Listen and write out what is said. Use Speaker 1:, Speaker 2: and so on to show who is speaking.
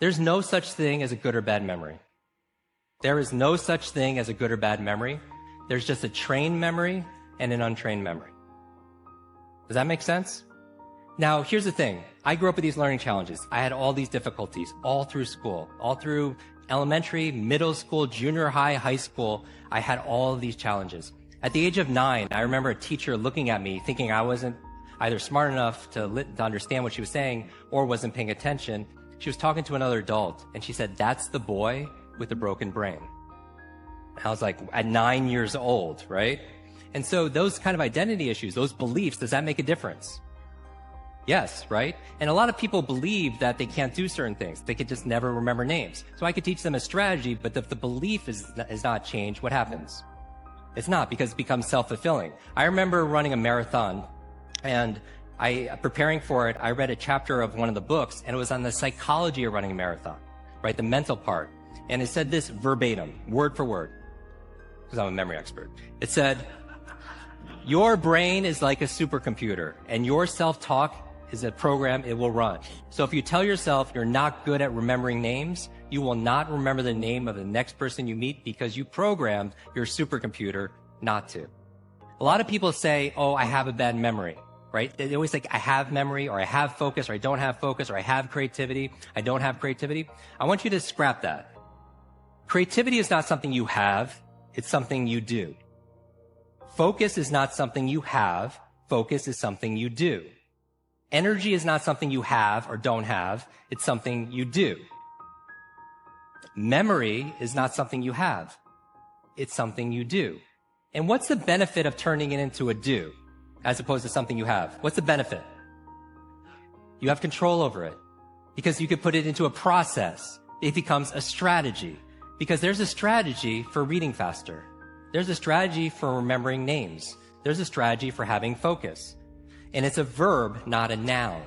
Speaker 1: There's no such thing as a good or bad memory. There is no such thing as a good or bad memory. There's just a trained memory and an untrained memory. Does that make sense? Now, here's the thing. I grew up with these learning challenges. I had all these difficulties all through school, all through elementary, middle school, junior high, high school. I had all of these challenges. At the age of 9, I remember a teacher looking at me thinking I wasn't either smart enough to understand what she was saying or wasn't paying attention. She was talking to another adult, and she said, "That's the boy with the broken brain." And I was like, at 9 years old, right? And so those kind of identity issues, those beliefs, does that make a difference? Yes, right? And a lot of people believe that they can't do certain things. They could just never remember names. So I could teach them a strategy, but if the belief is not changed, what happens? It's not, because it becomes self-fulfilling. I remember running a marathon, and preparing for it, I read a chapter of one of the books, and it was on the psychology of running a marathon, right? The mental part. And it said this verbatim, word for word, because I'm a memory expert. It said, your brain is like a supercomputer, and your self-talk is a program it will run. So if you tell yourself you're not good at remembering names, you will not remember the name of the next person you meet because you programmed your supercomputer not to. A lot of people say, oh, I have a bad memory, right? They always think I have memory, or I have focus, or I don't have focus, or I have creativity, I don't have creativity. I want you to scrap that. Creativity is not something you have, it's something you do. Focus is not something you have, focus is something you do. Energy is not something you have or don't have, it's something you do. Memory is not something you have, it's something you do. And what's the benefit of turning it into a do, as opposed to something you have? What's the benefit? You have control over it, because you could put it into a process. It becomes a strategy, because there's a strategy for reading faster. There's a strategy for remembering names. There's a strategy for having focus. And it's a verb, not a noun.